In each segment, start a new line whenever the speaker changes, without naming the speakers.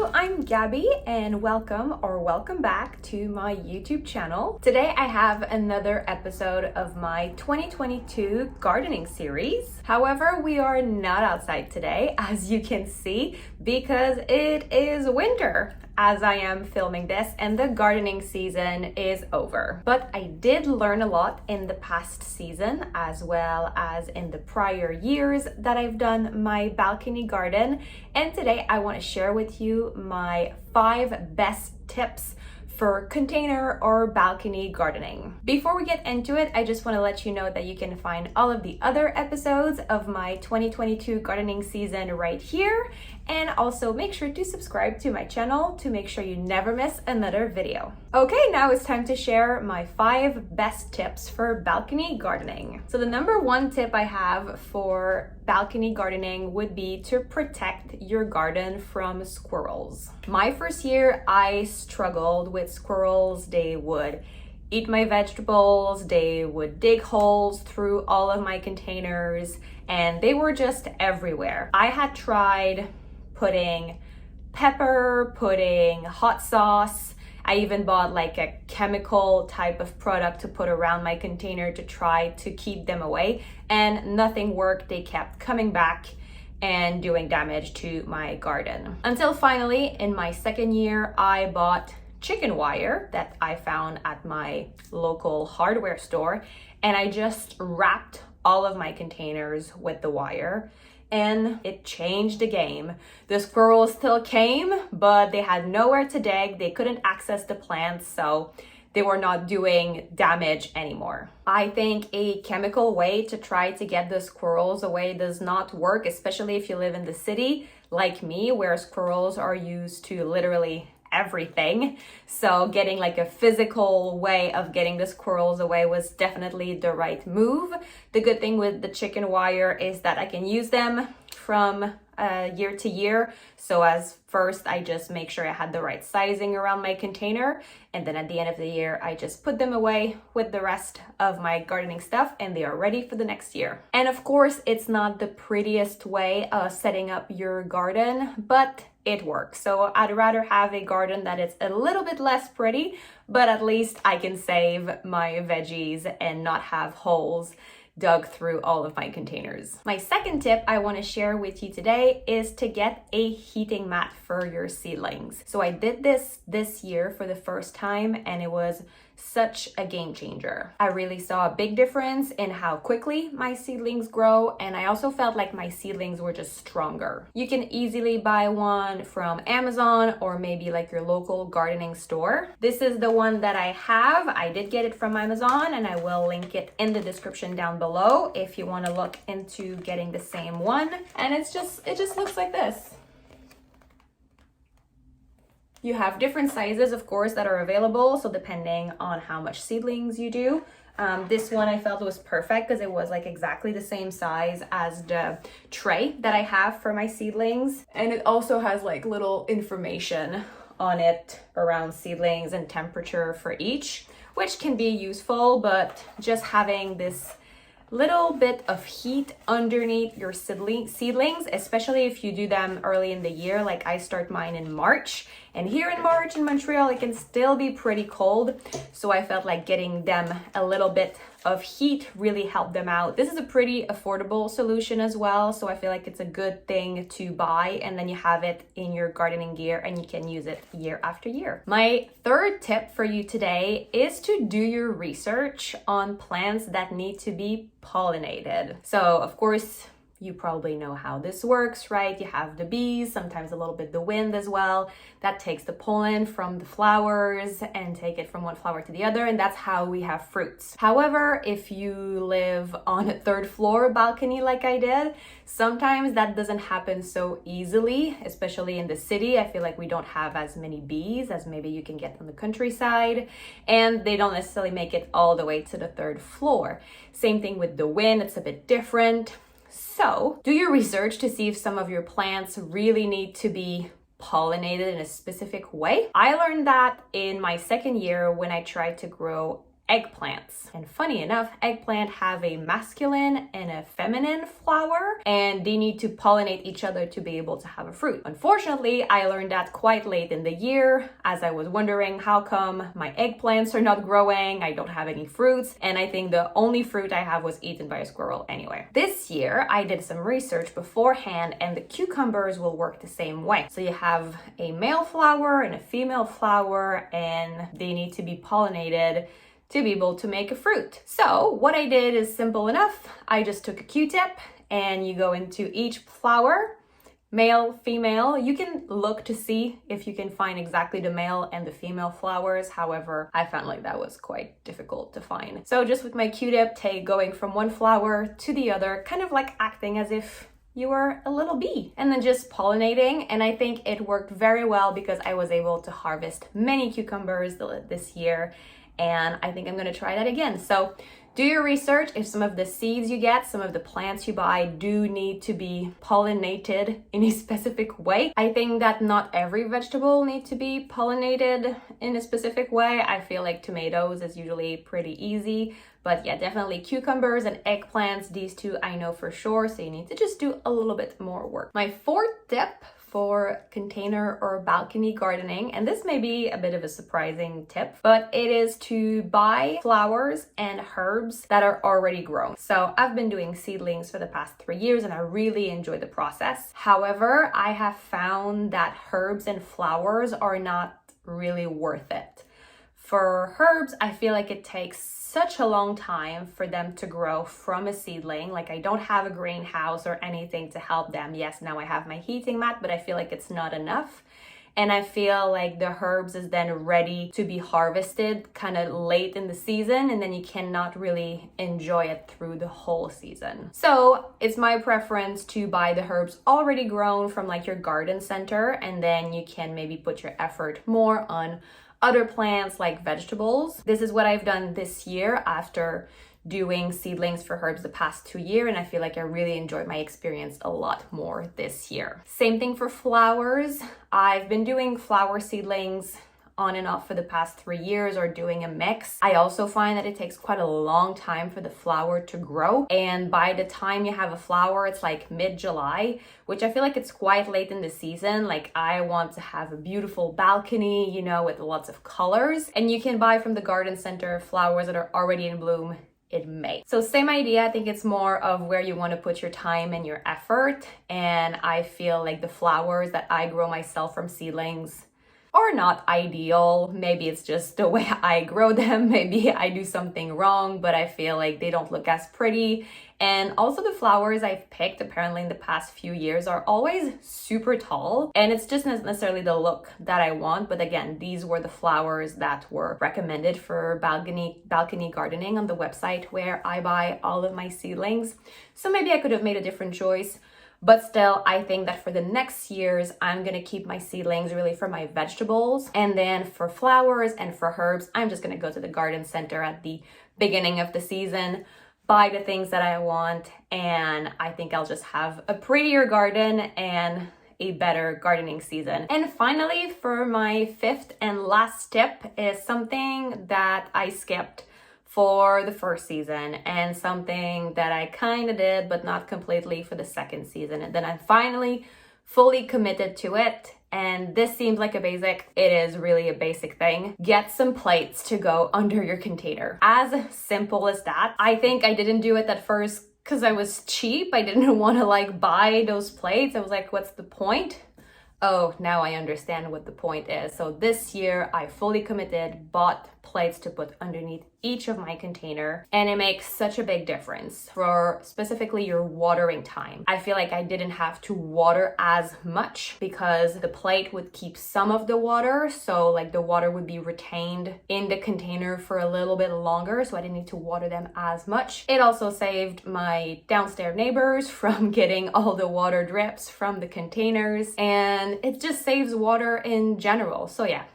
Hello, I'm Gabby and welcome back to my YouTube channel. Today I have another episode of my 2022 gardening series. However, we are not outside today, as you can see, because it is winter as I am filming this and the gardening season is over. But I did learn a lot in the past season as well as in the prior years that I've done my balcony garden. And today I want to share with you my 5 best tips for container or balcony gardening. Before we get into it, I just want to let you know that you can find all of the other episodes of my 2022 gardening season right here. And also make sure to subscribe to my channel to make sure you never miss another video. Okay, now it's time to share my 5 best tips for balcony gardening. So the number 1 tip I have for balcony gardening would be to protect your garden from squirrels. My first year, I struggled with squirrels. They would eat my vegetables, they would dig holes through all of my containers, and they were just everywhere. I had tried putting pepper, putting hot sauce. I even bought like a chemical type of product to put around my container to try to keep them away, and nothing worked. They kept coming back and doing damage to my garden. Until finally, in my second year, I bought chicken wire that I found at my local hardware store, and I just wrapped all of my containers with the wire. And it changed the game. The squirrels still came, but they had nowhere to dig. They couldn't access the plants, so they were not doing damage anymore. I think a chemical way to try to get the squirrels away does not work, especially if you live in the city like me, where squirrels are used to literally everything. So getting like a physical way of getting the squirrels away was definitely the right move. The good thing with the chicken wire is that I can use them from year to year. So as first, I just make sure I had the right sizing around my container. And then at the end of the year, I just put them away with the rest of my gardening stuff and they are ready for the next year. And of course, it's not the prettiest way of setting up your garden, but it works. So I'd rather have a garden that is a little bit less pretty, but at least I can save my veggies and not have holes dug through all of my containers. My second tip I want to share with you today is to get a heating mat for your seedlings. So I did this year for the first time and it was such a game changer. I really saw a big difference in how quickly my seedlings grow, and I also felt like my seedlings were just stronger. You can easily buy one from Amazon or maybe like your local gardening store. This is the one that I have. I did get it from Amazon and I will link it in the description down below if you want to look into getting the same one. And it just looks like this. You have different sizes, of course, that are available. So depending on how much seedlings you do, this one I felt was perfect because it was like exactly the same size as the tray that I have for my seedlings. And it also has like little information on it around seedlings and temperature for each, which can be useful, but just having this little bit of heat underneath your seedlings, especially if you do them early in the year, like I start mine in March. And here in March in Montreal, it can still be pretty cold. So I felt like getting them a little bit of heat really helped them out. This is a pretty affordable solution as well. So I feel like it's a good thing to buy, and then you have it in your gardening gear and you can use it year after year. My third tip for you today is to do your research on plants that need to be pollinated. So of course, you probably know how this works, right? You have the bees, sometimes a little bit the wind as well, that takes the pollen from the flowers and take it from one flower to the other, and that's how we have fruits. However, if you live on a 3rd floor balcony like I did, sometimes that doesn't happen so easily, especially in the city. I feel like we don't have as many bees as maybe you can get on the countryside, and they don't necessarily make it all the way to the 3rd floor. Same thing with the wind, it's a bit different. So do your research to see if some of your plants really need to be pollinated in a specific way. I learned that in my second year when I tried to grow eggplants. And funny enough, eggplant have a masculine and a feminine flower, and they need to pollinate each other to be able to have a fruit. Unfortunately, I learned that quite late in the year, as I was wondering how come my eggplants are not growing, I don't have any fruits, and I think the only fruit I have was eaten by a squirrel anyway. This year, I did some research beforehand, and the cucumbers will work the same way. So you have a male flower and a female flower, and they need to be pollinated to be able to make a fruit. So what I did is simple enough. I just took a Q-tip and you go into each flower, male, female. You can look to see if you can find exactly the male and the female flowers. However, I found like that was quite difficult to find. So just with my Q-tip, going from one flower to the other, kind of like acting as if you were a little bee, and then just pollinating. And I think it worked very well because I was able to harvest many cucumbers this year. And I think I'm gonna try that again. So do your research. If some of the seeds you get, some of the plants you buy do need to be pollinated in a specific way. I think that not every vegetable needs to be pollinated in a specific way. I feel like tomatoes is usually pretty easy, but yeah, definitely cucumbers and eggplants, these two I know for sure. So you need to just do a little bit more work. My fourth tip for container or balcony gardening, and this may be a bit of a surprising tip, but it is to buy flowers and herbs that are already grown. So I've been doing seedlings for the past 3 years and I really enjoy the process. However, I have found that herbs and flowers are not really worth it. For herbs, I feel like it takes such a long time for them to grow from a seedling. Like I don't have a greenhouse or anything to help them. Yes, now I have my heating mat, but I feel like it's not enough. And I feel like the herbs is then ready to be harvested kind of late in the season, and then you cannot really enjoy it through the whole season. So it's my preference to buy the herbs already grown from like your garden center, and then you can maybe put your effort more on other plants like vegetables. This is what I've done this year after doing seedlings for herbs the past 2 years, and I feel like I really enjoyed my experience a lot more this year. Same thing for flowers. I've been doing flower seedlings on and off for the past 3 years, or doing a mix. I also find that it takes quite a long time for the flower to grow, and by the time you have a flower, it's like mid-July, which I feel like it's quite late in the season. Like I want to have a beautiful balcony, you know, with lots of colors, and you can buy from the garden center flowers that are already in bloom in May. So same idea. I think it's more of where you want to put your time and your effort, and I feel like the flowers that I grow myself from seedlings are not ideal. Maybe it's just the way I grow them. Maybe I do something wrong, but I feel like they don't look as pretty. And also the flowers I've picked apparently in the past few years are always super tall, and it's just not necessarily the look that I want. But again, these were the flowers that were recommended for balcony gardening on the website where I buy all of my seedlings. So maybe I could have made a different choice. But still, I think that for the next years, I'm gonna keep my seedlings really for my vegetables. And then for flowers and for herbs, I'm just gonna go to the garden center at the beginning of the season, buy the things that I want, and I think I'll just have a prettier garden and a better gardening season. And finally, for my fifth and last tip is something that I skipped for the first season, and something that I kind of did but not completely for the second season, and then I'm finally fully committed to it. And this seems like a basic. It is really a basic thing. Get some plates to go under your container. As simple as that. I think I didn't do it at first because I was cheap. I didn't want to like buy those plates. I was like, what's the point? Oh, now I understand what the point is. So this year I fully committed, bought plates to put underneath each of my container, and it makes such a big difference for specifically your watering time. I feel like I didn't have to water as much because the plate would keep some of the water, so like the water would be retained in the container for a little bit longer, so I didn't need to water them as much. It also saved my downstairs neighbors from getting all the water drips from the containers, and it just saves water in general. So yeah,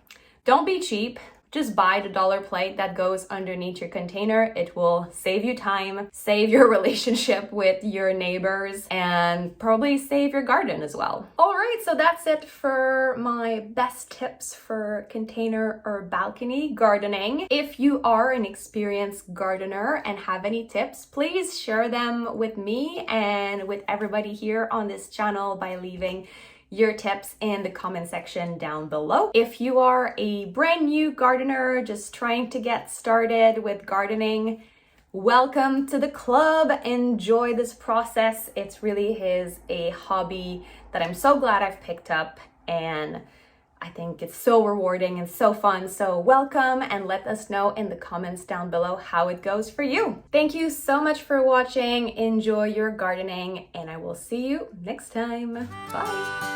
don't be cheap. just buy the dollar plate that goes underneath your container. It will save you time, save your relationship with your neighbors, and probably save your garden as well. All right, so that's it for my best tips for container or balcony gardening. If you are an experienced gardener and have any tips, please share them with me and with everybody here on this channel by leaving your tips in the comment section down below. If you are a brand new gardener just trying to get started with gardening, welcome to the club. Enjoy this process. It's really a hobby that I'm so glad I've picked up, and I think it's so rewarding and so fun. So welcome, and let us know in the comments down below how it goes for you. Thank you so much for watching. Enjoy your gardening, and I will see you next time. Bye.